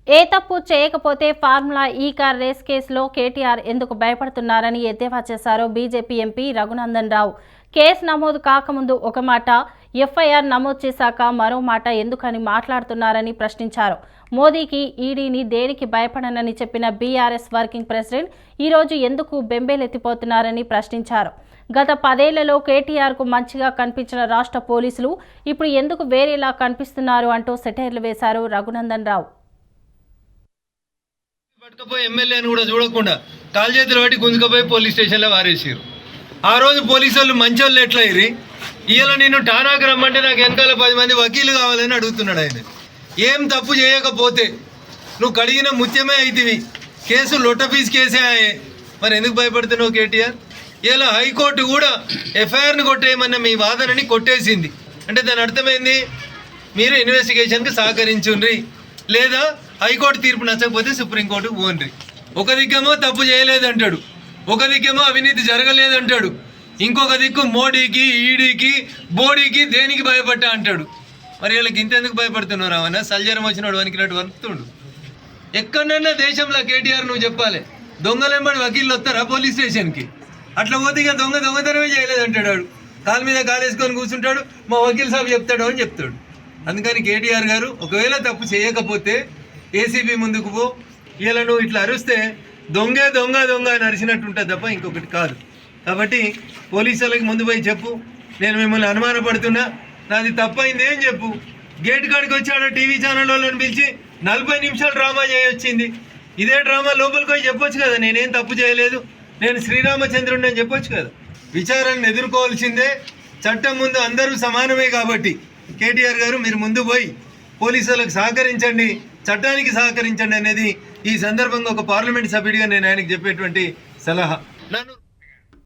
ఏ తప్పు చేయకపోతే ఫార్ములా ఈ కార్ రేస్ కేసులో కేటీఆర్ ఎందుకు భయపడుతున్నారని ఎద్దేవా చేశారు BJP MP Raghunandan Rao. Case నమోదు కాకముందు ఒక మాట, ఎఫ్ఐఆర్ నమోదు చేశాక మరో మాట ఎందుకని మాట్లాడుతున్నారని ప్రశ్నించారు. మోదీకి, ఈడీని దేనికి భయపడనని చెప్పిన బీఆర్ఎస్ వర్కింగ్ ప్రెసిడెంట్ ఈరోజు ఎందుకు బెంబేలెత్తిపోతున్నారని ప్రశ్నించారు. గత 10 ఏళ్లలో కేటీఆర్కు మంచిగా కనిపించిన రాష్ట్ర పోలీసులు ఇప్పుడు ఎందుకు వేరేలా కనిపిస్తున్నారు అంటూ సెటైర్లు వేశారు రఘునందన్ రావు. పట్టుకపోయి ఎమ్మెల్యేని కూడా చూడకుండా కాలు చేతులు పట్టి గుంజుకపోయి పోలీస్ స్టేషన్లో వారేసారు. ఆ రోజు పోలీసు వాళ్ళు మంచి వాళ్ళు ఎట్లా అయ్యి ఇవాళ నేను ఠానాకు రమ్మంటే నాకు వెనకాల 10 మంది వకీలు కావాలని అడుగుతున్నాడు ఆయన. ఏం తప్పు చేయకపోతే నువ్వు కడిగిన ముత్యమే అవుతుంది, కేసు లొట్టపీస్ కేసే అయ్యే, మరి ఎందుకు భయపడుతున్నావు కేటీఆర్? ఇలా హైకోర్టు కూడా ఎఫ్ఐఆర్ని కొట్టేయమన్న మీ వాదనని కొట్టేసింది. అంటే దాని అర్థమైంది, మీరు ఇన్వెస్టిగేషన్కి సహకరించుండ్రి, లేదా హైకోర్టు తీర్పు నచ్చకపోతే సుప్రీంకోర్టు పోన్రి. ఒక దిక్కేమో తప్పు చేయలేదంటాడు, ఒక దిక్కేమో అవినీతి జరగలేదంటాడు, ఇంకొక దిక్కు మోడీకి, ఈడీకి, బోడీకి దేనికి భయపడ్డా అంటాడు. మరి వీళ్ళకి ఇంతెందుకు భయపడుతున్నారు? అవన్నా సల్జరం వచ్చినాడు వనికినట్టు వనుకుతుండు. ఎక్కడన్నా దేశంలో కేటీఆర్ నువ్వు చెప్పాలి, దొంగలెంబడి వకీళ్ళు వస్తారా పోలీస్ స్టేషన్కి? అట్లా పోతే ఇక దొంగతనమే చేయలేదంటాడు. వాడు కాలు మీద కాలేసుకొని కూర్చుంటాడు, మా వకీల్ సాబ్ చెప్తాడు అని చెప్తాడు. అందుకని కేటీఆర్ గారు ఒకవేళ తప్పు చేయకపోతే ఏసీబీ ముందుకు పో. ఇలా నువ్వు ఇట్లా అరిస్తే దొంగే దొంగ దొంగ అని అరిచినట్టు ఉంటుంది తప్ప ఇంకొకటి కాదు. కాబట్టి పోలీసు వాళ్ళకి ముందు పోయి చెప్పు, నేను మిమ్మల్ని అనుమానపడుతున్నా, నాది తప్పైంది ఏం చెప్పు. గేట్ కాడికి వచ్చాడు టీవీ ఛానల్ వాళ్ళని పిలిచి 40 నిమిషాలు డ్రామా చేయొచ్చింది. ఇదే డ్రామా లోపలికి పోయి చెప్పొచ్చు కదా, నేనేం తప్పు చేయలేదు, నేను శ్రీరామచంద్రుడిని అని చెప్పొచ్చు కదా. విచారణను ఎదుర్కోవాల్సిందే, చట్టం ముందు అందరూ సమానమే. కాబట్టి కేటీఆర్ గారు మీరు ముందు పోయి పోలీసులకు సహకరించండి, చట్టానికి సహకరించండి అనేది ఈ సందర్భంగా ఒక పార్లమెంట్ సభ్యుడిగా నేను ఆయనకు చెప్పేటువంటి సలహా. నన్ను